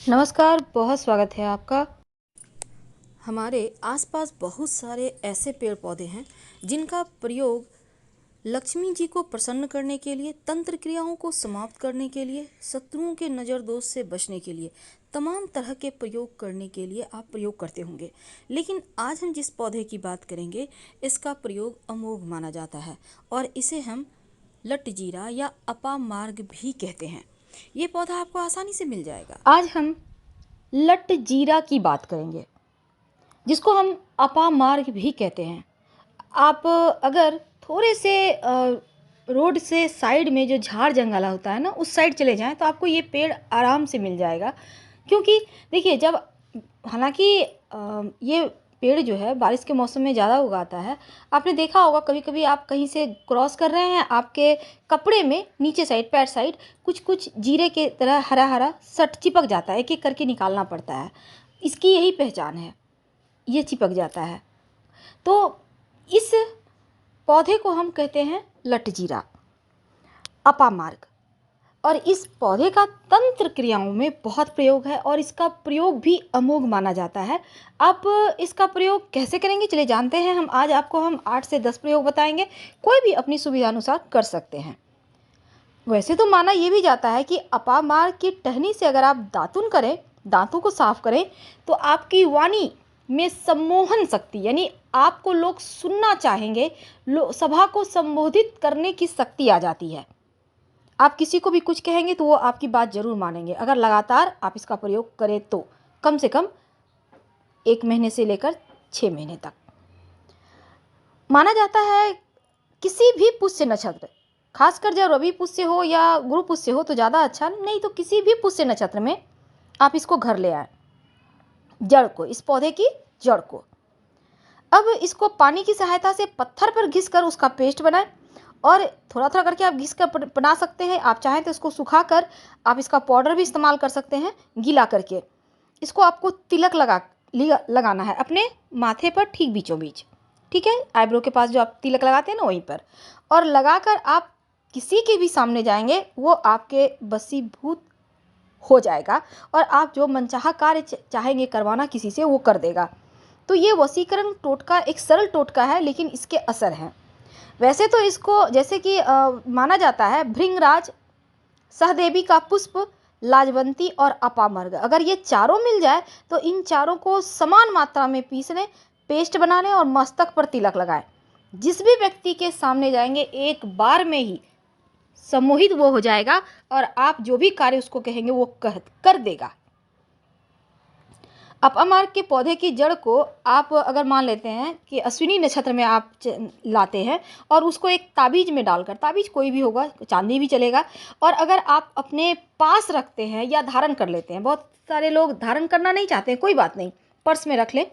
नमस्कार, बहुत स्वागत है आपका। हमारे आसपास बहुत सारे ऐसे पेड़ पौधे हैं जिनका प्रयोग लक्ष्मी जी को प्रसन्न करने के लिए, तंत्र क्रियाओं को समाप्त करने के लिए, शत्रुओं के नज़र दोष से बचने के लिए, तमाम तरह के प्रयोग करने के लिए आप प्रयोग करते होंगे। लेकिन आज हम जिस पौधे की बात करेंगे इसका प्रयोग अमोघ माना जाता है और इसे हम लटजीरा या अपामार्ग भी कहते हैं। ये पौधा आपको आसानी से मिल जाएगा। आज हम लट जीरा की बात करेंगे जिसको हम अपामार्ग भी कहते हैं। आप अगर थोड़े से रोड से साइड में जो झाड़ जंगल होता है ना, उस साइड चले जाएं तो आपको ये पेड़ आराम से मिल जाएगा। क्योंकि देखिए, जब हालांकि ये पेड़ जो है बारिश के मौसम में ज़्यादा उगाता है। आपने देखा होगा कभी कभी आप कहीं से क्रॉस कर रहे हैं, आपके कपड़े में नीचे साइड, पैर साइड कुछ कुछ जीरे के तरह हरा हरा सट चिपक जाता है, एक एक करके निकालना पड़ता है। इसकी यही पहचान है, ये चिपक जाता है। तो इस पौधे को हम कहते हैं लटजीरा, अपामार्ग। और इस पौधे का तंत्र क्रियाओं में बहुत प्रयोग है और इसका प्रयोग भी अमोघ माना जाता है। अब इसका प्रयोग कैसे करेंगे चलिए जानते हैं। आज आपको हम 8 से 10 प्रयोग बताएंगे, कोई भी अपनी सुविधा अनुसार कर सकते हैं। वैसे तो माना यह भी जाता है कि अपामार्ग की टहनी से अगर आप दातुन करें, दांतों को साफ करें, तो आपकी वाणी में सम्मोहन शक्ति, यानी आपको लोग सुनना चाहेंगे, सभा को संबोधित करने की शक्ति आ जाती है। आप किसी को भी कुछ कहेंगे तो वो आपकी बात जरूर मानेंगे, अगर लगातार आप इसका प्रयोग करें तो कम से कम 1 महीने से लेकर 6 महीने तक। माना जाता है किसी भी पुष्य नक्षत्र, खासकर जब रवि पुष्य हो या गुरु पुष्य हो तो ज़्यादा अच्छा, नहीं तो किसी भी पुष्य नक्षत्र में आप इसको घर ले आए, जड़ को, इस पौधे की जड़ को। अब इसको पानी की सहायता से पत्थर पर घिसकर उसका पेस्ट बनाएं और थोड़ा थोड़ा करके आप घिस कर बना सकते हैं। आप चाहें तो इसको सुखाकर आप इसका पाउडर भी इस्तेमाल कर सकते हैं, गीला करके। इसको आपको तिलक लगाना है अपने माथे पर ठीक बीचों बीच, ठीक है, आईब्रो के पास जो आप तिलक लगाते हैं ना, वहीं पर। और लगाकर आप किसी के भी सामने जाएंगे वो आपके वशीभूत हो जाएगा और आप जो मनचाहा कार्य चाहेंगे करवाना किसी से, वो कर देगा। तो ये वशीकरण टोटका एक सरल टोटका है, लेकिन इसके असर हैं। वैसे तो इसको जैसे कि माना जाता है भृंगराज, सहदेवी का पुष्प, लाजवंती और अपामर्ग, अगर ये चारों मिल जाए तो इन चारों को समान मात्रा में पीस लें, पेस्ट बना लें और मस्तक पर तिलक लगाएं। जिस भी व्यक्ति के सामने जाएंगे एक बार में ही सम्मोहित वो हो जाएगा और आप जो भी कार्य उसको कहेंगे वो कर देगा। अपामार्ग के पौधे की जड़ को आप अगर मान लेते हैं कि अश्विनी नक्षत्र में आप लाते हैं और उसको एक ताबीज में डालकर, ताबीज कोई भी होगा, चांदी भी चलेगा, और अगर आप अपने पास रखते हैं या धारण कर लेते हैं, बहुत सारे लोग धारण करना नहीं चाहते हैं, कोई बात नहीं, पर्स में रख लें,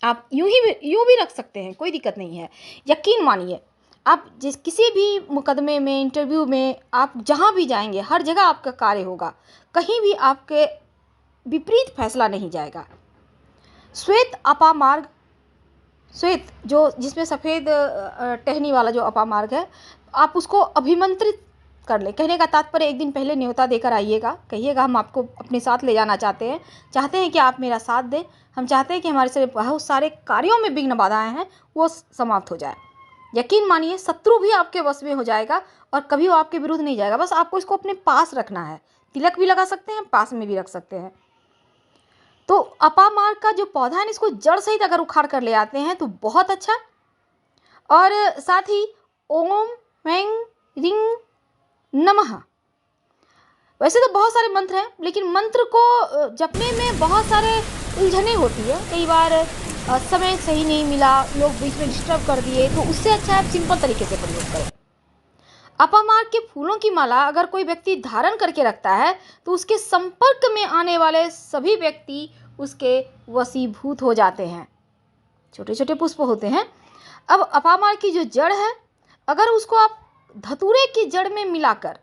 आप यूं भी रख सकते हैं, कोई दिक्कत नहीं है। यकीन मानिए, आप किसी भी मुकदमे में, इंटरव्यू में, आप जहाँ भी जाएंगे हर जगह आपका कार्य होगा, कहीं भी आपके विपरीत फैसला नहीं जाएगा। श्वेत अपामार्ग, श्वेत जो जिसमें सफ़ेद टहनी वाला जो अपामार्ग है, आप उसको अभिमंत्रित कर ले। कहने का तात्पर्य एक दिन पहले न्योता देकर आइएगा, कहिएगा हम आपको अपने साथ ले जाना चाहते हैं कि आप मेरा साथ दें, हम चाहते हैं कि हमारे से बहुत सारे कार्यों में विघ्न बाधाएं हैं वो समाप्त हो जाए। यकीन मानिए शत्रु भी आपके वश में हो जाएगा और कभी वो आपके विरुद्ध नहीं जाएगा। बस आपको इसको अपने पास रखना है, तिलक भी लगा सकते हैं, पास में भी रख सकते हैं। तो अपामार्ग का जो पौधा है इसको जड़ सहित अगर उखाड़ कर ले आते हैं तो बहुत अच्छा। और साथ ही ओम वें रिंग नमः, वैसे तो बहुत सारे मंत्र हैं, लेकिन मंत्र को जपने में बहुत सारे उलझने होती है। कई बार समय सही नहीं मिला, लोग बीच में डिस्टर्ब कर दिए, तो उससे अच्छा है आप सिंपल तरीके से प्रयोग करें। अपामार्ग के फूलों की माला अगर कोई व्यक्ति धारण करके रखता है तो उसके संपर्क में आने वाले सभी व्यक्ति उसके वशीभूत हो जाते हैं। छोटे छोटे पुष्प होते हैं। अब अपामार्ग की जो जड़ है, अगर उसको आप धतूरे की जड़ में मिलाकर,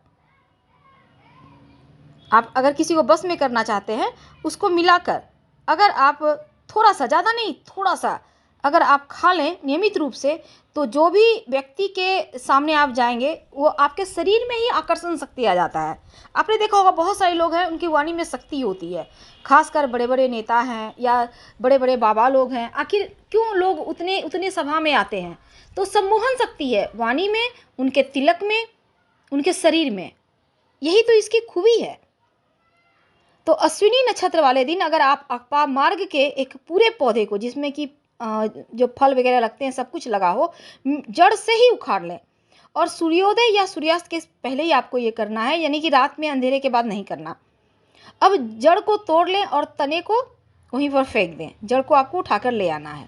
आप अगर किसी को बस में करना चाहते हैं, उसको मिलाकर अगर आप थोड़ा सा, ज़्यादा नहीं, थोड़ा सा अगर आप खा लें नियमित रूप से, तो जो भी व्यक्ति के सामने आप जाएंगे वो आपके शरीर में ही आकर्षण शक्ति आ जाता है। आपने देखा होगा बहुत सारे लोग हैं उनकी वाणी में शक्ति होती है, खासकर बड़े बड़े नेता हैं या बड़े बड़े बाबा लोग हैं। आखिर क्यों लोग उतने उतने सभा में आते हैं? तो सम्मोहन शक्ति है वाणी में, उनके तिलक में, उनके शरीर में। यही तो इसकी खूबी है। तो अश्विनी नक्षत्र वाले दिन अगर आप अपामार्ग मार्ग के एक पूरे पौधे को, जिसमें कि जो फल वगैरह लगते हैं सब कुछ लगा हो, जड़ से ही उखाड़ लें। और सूर्योदय या सूर्यास्त के पहले ही आपको ये करना है, यानी कि रात में अंधेरे के बाद नहीं करना। अब जड़ को तोड़ लें और तने को वहीं पर फेंक दें। जड़ को आपको उठाकर ले आना है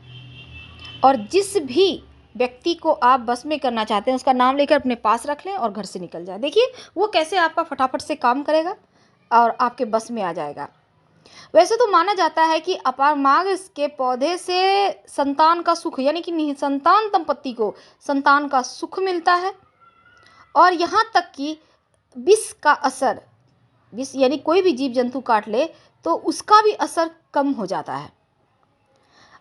और जिस भी व्यक्ति को आप बस में करना चाहते हैं उसका नाम लेकर अपने पास रख लें और घर से निकल जाए। देखिए वो कैसे आपका फटाफट से काम करेगा और आपके बस में आ जाएगा। वैसे तो माना जाता है कि अपामार्ग के पौधे से संतान का सुख, यानी कि निसंतान दंपत्ति को संतान का सुख मिलता है। और यहाँ तक कि विष का असर, विष यानी कोई भी जीव जंतु काट ले तो उसका भी असर कम हो जाता है।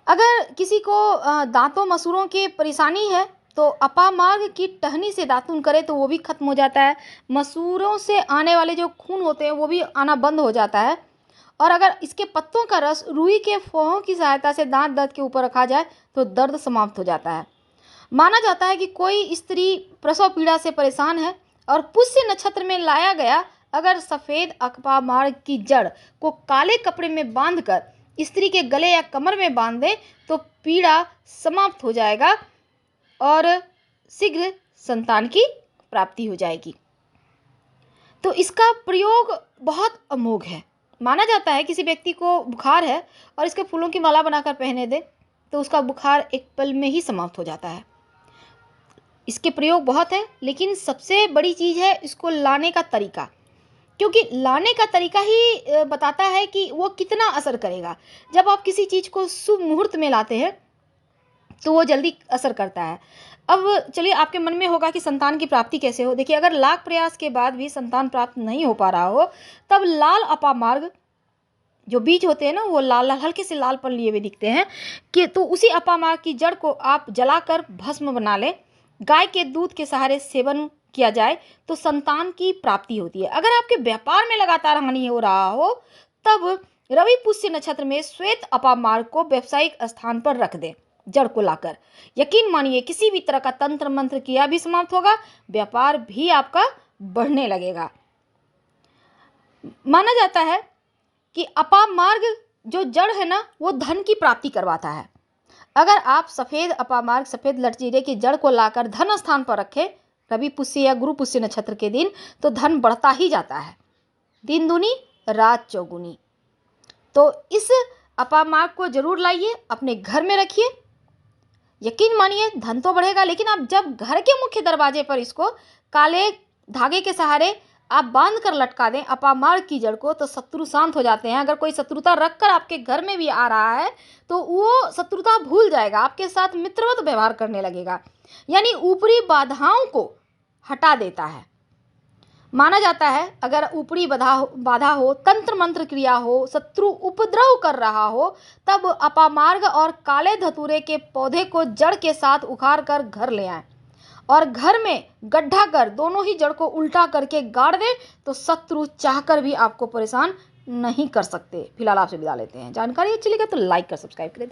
अगर किसी को दांतों मसूड़ों की परेशानी है तो अपामार्ग की टहनी से दातुन करे तो वो भी खत्म हो जाता है। मसूड़ों से आने वाले जो खून होते हैं वो भी आना बंद हो जाता है। और अगर इसके पत्तों का रस रुई के फोहों की सहायता से दांत दर्द के ऊपर रखा जाए तो दर्द समाप्त हो जाता है। माना जाता है कि कोई स्त्री प्रसव पीड़ा से परेशान है और पुष्य नक्षत्र में लाया गया अगर सफ़ेद अपामार्ग की जड़ को काले कपड़े में बांधकर स्त्री के गले या कमर में बांध दे तो पीड़ा समाप्त हो जाएगा और शीघ्र संतान की प्राप्ति हो जाएगी। तो इसका प्रयोग बहुत अमोघ है। माना जाता है किसी व्यक्ति को बुखार है और इसके फूलों की माला बनाकर पहने दे तो उसका बुखार एक पल में ही समाप्त हो जाता है। इसके प्रयोग बहुत है, लेकिन सबसे बड़ी चीज़ है इसको लाने का तरीका, क्योंकि लाने का तरीका ही बताता है कि वो कितना असर करेगा। जब आप किसी चीज़ को शुभ मुहूर्त में लाते हैं तो वो जल्दी असर करता है। अब चलिए आपके मन में होगा कि संतान की प्राप्ति कैसे हो। देखिए अगर लाख प्रयास के बाद भी संतान प्राप्त नहीं हो पा रहा हो तब लाल अपामार्ग जो बीज होते हैं ना वो लाल लाल हल्के से लाल पन लिए हुए दिखते हैं कि तो उसी अपामार्ग की जड़ को आप जलाकर भस्म बना लें। गाय के दूध के सहारे सेवन किया जाए तो संतान की प्राप्ति होती है। अगर आपके व्यापार में लगातार हानि हो रहा हो तब रवि पुष्य नक्षत्र में श्वेत अपामार्ग को व्यावसायिक स्थान पर रख दें जड़ को लाकर। यकीन मानिए किसी भी तरह का तंत्र मंत्र किया भी समाप्त होगा, व्यापार भी आपका बढ़ने लगेगा। माना जाता है कि अपामार्ग जो जड़ है ना वो धन की प्राप्ति करवाता है। अगर आप सफ़ेद अपामार्ग सफ़ेद लटजीरे की जड़ को लाकर धन स्थान पर रखें रवि पुष्य या गुरु पुष्य नक्षत्र के दिन तो धन बढ़ता ही जाता है, दिन दूनी रात चौगुनी। तो इस अपामार्ग को जरूर लाइए, अपने घर में रखिए। यकीन मानिए धन तो बढ़ेगा, लेकिन आप जब घर के मुख्य दरवाजे पर इसको काले धागे के सहारे आप बांध कर लटका दें अपामार्ग की जड़ को तो शत्रु शांत हो जाते हैं। अगर कोई शत्रुता रखकर आपके घर में भी आ रहा है तो वो शत्रुता भूल जाएगा, आपके साथ मित्रवत व्यवहार करने लगेगा, यानी ऊपरी बाधाओं को हटा देता है। माना जाता है अगर ऊपरी बाधा हो, तंत्र मंत्र क्रिया हो, शत्रु उपद्रव कर रहा हो तब अपामार्ग और काले धतूरे के पौधे को जड़ के साथ उखाड़ कर घर ले आएं और घर में गड्ढा कर दोनों ही जड़ को उल्टा करके गाड़ दें तो शत्रु चाहकर भी आपको परेशान नहीं कर सकते। फिलहाल आपसे विदा लेते हैं। जानकारी अच्छी लगे तो लाइक कर सब्सक्राइब करें।